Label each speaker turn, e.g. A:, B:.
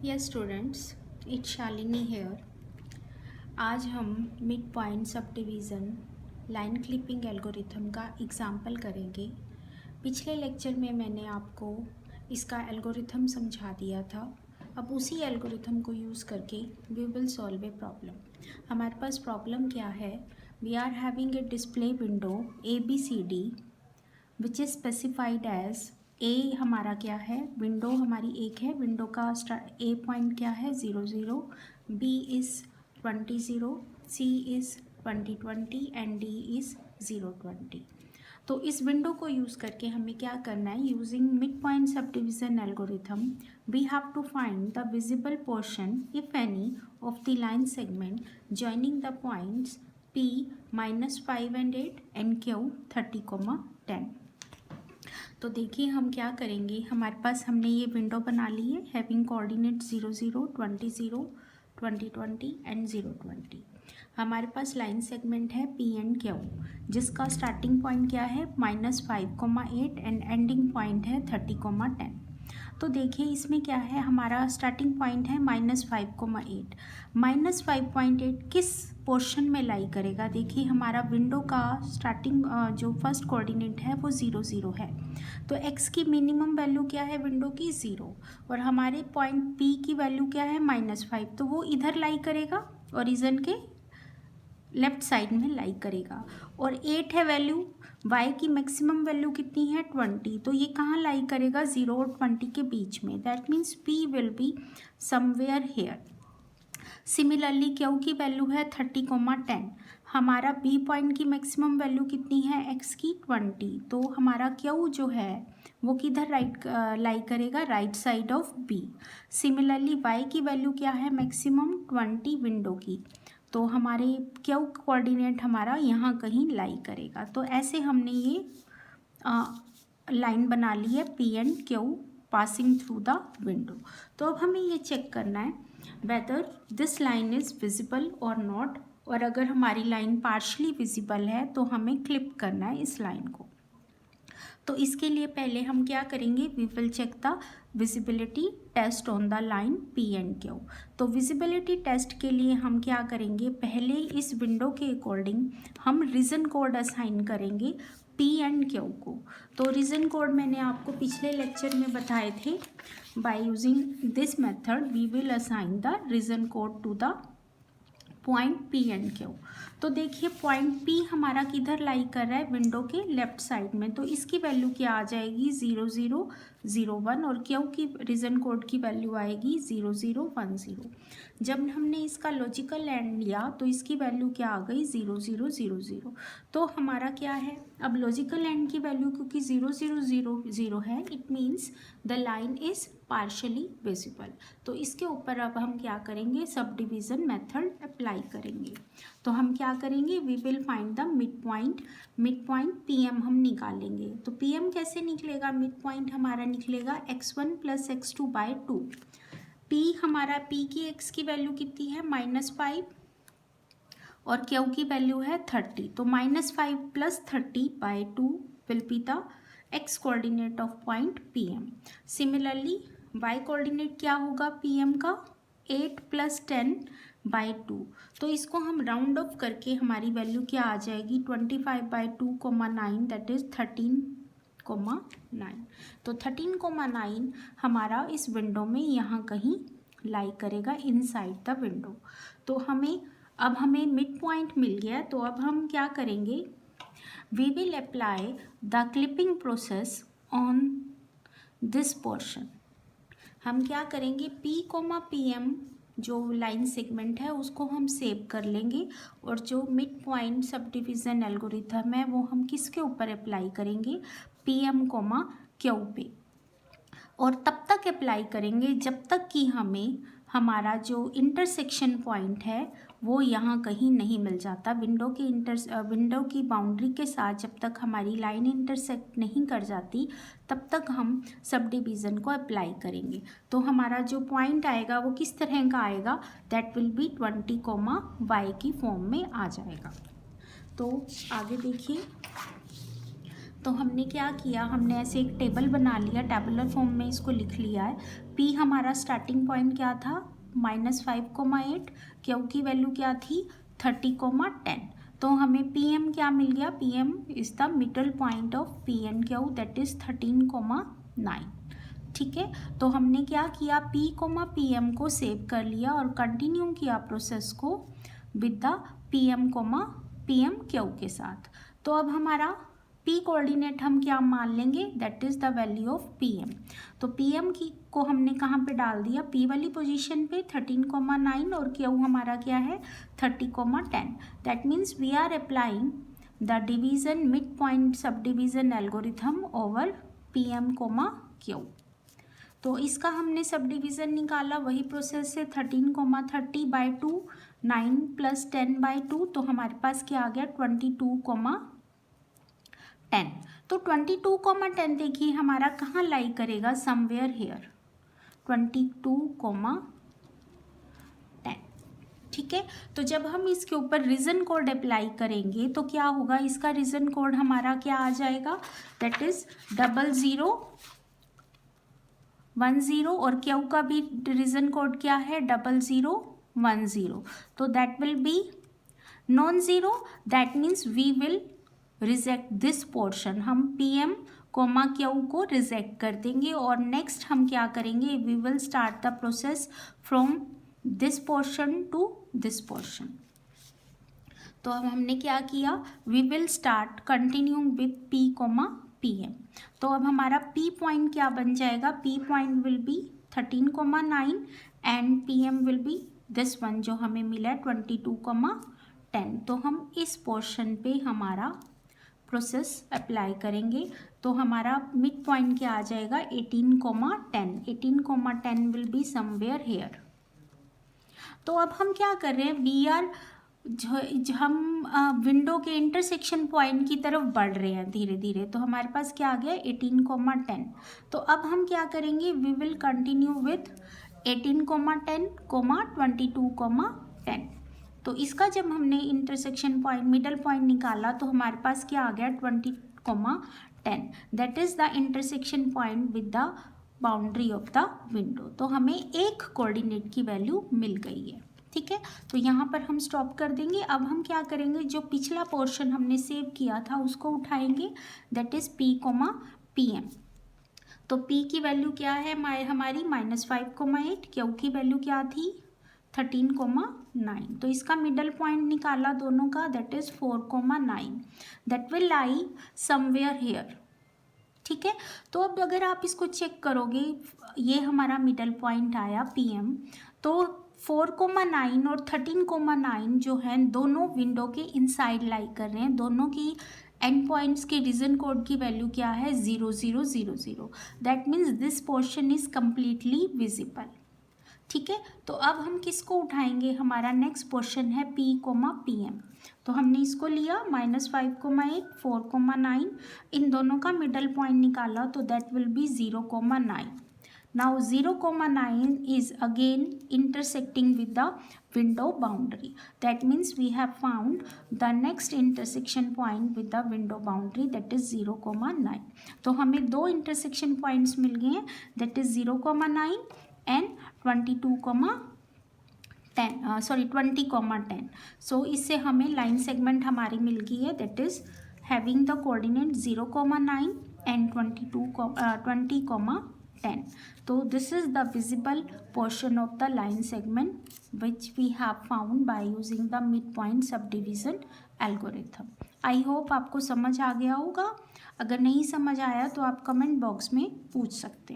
A: Yes students, it's Shalini here. आज हम mid point sub division line clipping algorithm का example करेंगे। पिछले लेक्चर में मैंने आपको इसका एल्गोरिथम समझा दिया था। अब उसी एल्गोरिथम को यूज़ करके we will solve a problem. हमारे पास प्रॉब्लम क्या है? We are having a display window ABCD which is specified as a. हमारा क्या है? विंडो हमारी एक है। विंडो का ए पॉइंट क्या है? 0 0, B is 20 0, C is 20 20 and D is 0 20। तो इस विंडो को यूज़ करके हमें क्या करना है? Using mid point sub division algorithm we have to find the visible portion if any of the line segment joining the points P -5 and 8 and Q 30, 10। तो देखिए हम क्या करेंगे। हमारे पास हमने ये विंडो बना ली है हैविंग कोऑर्डिनेट 0 0, 20 0, 20 20 एंड 0 20। हमारे पास लाइन सेगमेंट है P एंड Q जिसका स्टार्टिंग पॉइंट क्या है? -5, 8 एंड एंडिंग पॉइंट है 30, 10। तो देखिए इसमें क्या है? हमारा स्टार्टिंग पॉइंट है -5, 8। -5.8 किस पोर्शन में लाई करेगा? देखिए हमारा विंडो का स्टार्टिंग जो फर्स्ट कोऑर्डिनेट है वो 0 0 है। तो x की मिनिमम वैल्यू क्या है विंडो की? 0। और हमारे पॉइंट P की वैल्यू क्या है? -5। तो वो इधर लाई करेगा, ओरिजिन के लेफ्ट साइड में लाई करेगा। और 8 है वैल्यू, y की मैक्सिमम वैल्यू कितनी है? 20। तो ये कहाँ लाई करेगा? 0 और 20 के बीच में। That means P will be somewhere here. Similarly Q की वैल्यू है 30, 10। हमारा B पॉइंट की मैक्सिमम वैल्यू कितनी है? x की 20। तो हमारा Q जो है वो किधर लाई करेगा? Right side of B। Similarly y की वैल्यू क्या है? मैक्सिमम 20 विंडो की। तो हमारे Q कोऑर्डिनेट हमारा यहाँ कहीं लाई करेगा। तो ऐसे हमने ये लाइन बना ली है P and Q passing through the window. तो अब हमें ये चेक करना है whether this line is visible और नॉट। और अगर हमारी लाइन पार्शली विजिबल है तो हमें क्लिप करना है इस लाइन को। तो इसके लिए पहले हम क्या करेंगे? We will check the visibility test on the line P and Q। तो विजिबिलिटी टेस्ट के लिए हम क्या करेंगे? पहले इस विंडो के अकॉर्डिंग हम रीजन कोड असाइन करेंगे P एंड Q को। तो रीजन कोड मैंने आपको पिछले लेक्चर में बताए थे। By using this method we will assign the region code to the point P and Q। तो देखिए पॉइंट P हमारा किधर लाई कर रहा है? विंडो के लेफ्ट साइड में। तो इसकी वैल्यू क्या आ जाएगी? 0 0 0 1। और Q की रीजन कोड की वैल्यू आएगी 0 0 1 0। जब हमने इसका लॉजिकल एंड लिया तो इसकी वैल्यू क्या आ गई? 0 0 0 0। तो हमारा क्या है? अब लॉजिकल एंड की वैल्यू क्योंकि 0 0 0 0 है, it means the line is partially visible. तो इसके ऊपर अब हम क्या करेंगे? सब डिवीज़न मेथड अप्लाई करेंगे। तो हम क्या करेंगे? We will find the mid point. Mid point PM हम निकालेंगे। तो PM कैसे निकलेगा? मिड पॉइंट हमारा निकलेगा x1 + x2/2। P हमारा P की x की वैल्यू कितनी है? -5 और Q की वैल्यू है 30। तो -5 + 30/2 will be the x coordinate of point PM। Similarly y coordinate क्या होगा PM का? 8 + 10/2। तो इसको हम राउंड ऑफ करके हमारी वैल्यू क्या आ जाएगी? 25/2, 9 दैट इज 13, 9। तो 13, 9 हमारा इस विंडो में यहाँ कहीं लाई करेगा इनसाइड द विंडो। तो अब हमें मिड पॉइंट मिल गया। तो अब हम क्या करेंगे? We will apply the clipping process on this portion. हम क्या करेंगे? P, PM जो लाइन सेगमेंट है उसको हम सेव कर लेंगे। और जो mid point sub division algorithm है वो हम किसके ऊपर अप्लाई करेंगे? PM, Q पे। और तब तक अप्लाई करेंगे जब तक कि हमें हमारा जो इंटरसेक्शन पॉइंट है वो यहाँ कहीं नहीं मिल जाता। विंडो की बाउंड्री के साथ जब तक हमारी लाइन इंटरसेक्ट नहीं कर जाती तब तक हम सब डिवीज़न को अप्लाई करेंगे। तो हमारा जो पॉइंट आएगा वो किस तरह का आएगा? दैट विल बी 20, y की फॉर्म में आ जाएगा। तो आगे देखिए। तो तो हमने क्या किया, हमने ऐसे एक टेबल बना लिया, टेबुलर फॉर्म में इसको लिख लिया है। पी हमारा स्टार्टिंग पॉइंट क्या था, -5,8, क्यू की वैल्यू क्या थी 30,10। तो हमें पी एम क्या मिल गया, P M is the middle point of P and Q, that is 13,9। ठीक है, तो हमने क्या किया, पी एम को सेव कर लिया और कंटिन्यू किया प्रोसेस को with the P M Q के साथ। तो अब हमारा पी कोऑर्डिनेट हम क्या मान लेंगे, that is the value of P M. तो पी एम को हमने कहाँ पे डाल दिया, पी वाली पोजीशन पे 13,9 और क्यू हमारा क्या है 30,10। That means we are applying the division mid point sub division algorithm over P M Q. तो इसका हमने सब डिवीज़न निकाला, वही प्रोसेस से 13,30/2, 9 + 10/2, तो हमारे पास क्या आ गया 22,10। तो 22,10 देखिए हमारा कहाँ लाई करेगा, समवेयर हेयर 22,10। ठीक है, तो जब हम इसके ऊपर रीजन कोड अप्लाई करेंगे तो क्या होगा, इसका रीजन कोड हमारा क्या आ जाएगा, दैट इज़ 0010 और क्यू का भी रीजन कोड क्या है 0010। तो that will be non zero, that means we will reject this portion. हम पी एम क्यू को रिजेक्ट कर देंगे और नेक्स्ट हम क्या करेंगे, we will start the process from this portion to this portion. तो अब हमने क्या किया, we will start continuing with P M. तो अब हमारा पी पॉइंट क्या बन जाएगा, P point will be 13,9 and P M will B this one जो हमें मिला है 22,10। तो हम इस पोर्शन पे हमारा प्रोसेस अप्लाई करेंगे। तो हमारा मिड पॉइंट क्या आ जाएगा 18,10। 18,10 विल बी समवेयर हेयर। तो अब हम क्या कर रहे हैं, वी आर हम विंडो के इंटरसेक्शन पॉइंट की तरफ बढ़ रहे हैं धीरे धीरे। तो हमारे पास क्या आ गया 18,10। तो अब हम क्या करेंगे, वी विल कंटिन्यू विथ 18,10, 22,10। तो इसका जब हमने इंटरसेक्शन पॉइंट मिडल पॉइंट निकाला तो हमारे पास क्या आ गया 20,10। That is the intersection point with the boundary of the window. तो हमें एक कोऑर्डिनेट की वैल्यू मिल गई है। ठीक है, तो यहाँ पर हम स्टॉप कर देंगे। अब हम क्या करेंगे, जो पिछला पोर्शन हमने सेव किया था उसको उठाएंगे, दैट इज़ पी एम। तो पी की वैल्यू क्या है हमारी -5,8, क्यू की वैल्यू क्या थी 13,9। तो इसका मिडल पॉइंट निकाला दोनों का, that is 4,9। That will lie somewhere here. ठीक है, तो अब अगर आप इसको चेक करोगे, ये हमारा मिडल पॉइंट आया पी एम। तो 4,9 और 13,9 जो है दोनों विंडो के इनसाइड लाई कर रहे हैं। दोनों की एंड पॉइंट्स के रीजन कोड की वैल्यू क्या है 0000। That means this portion is completely visible. ठीक है, तो अब हम किसको उठाएंगे, हमारा नेक्स्ट पोर्शन है पी एम। तो हमने इसको लिया -5,8, 4,9, इन दोनों का मिडल पॉइंट निकाला तो that will B 0,9। Now 0,9 is again intersecting with the window boundary. That means we have found the next intersection point with the window boundary, that is 0,9. तो हमें दो intersection points मिल गए हैं, that is 0,9 and 20,10. So इससे हमें line segment हमारी मिल गई है, that is having the coordinate 0,9 and 20,10. So this is the visible portion of the line segment which we have found by using the midpoint subdivision algorithm. I hope आपको समझ आ गया होगा। अगर नहीं समझ आया तो आप कमेंट बॉक्स में पूछ सकते हैं।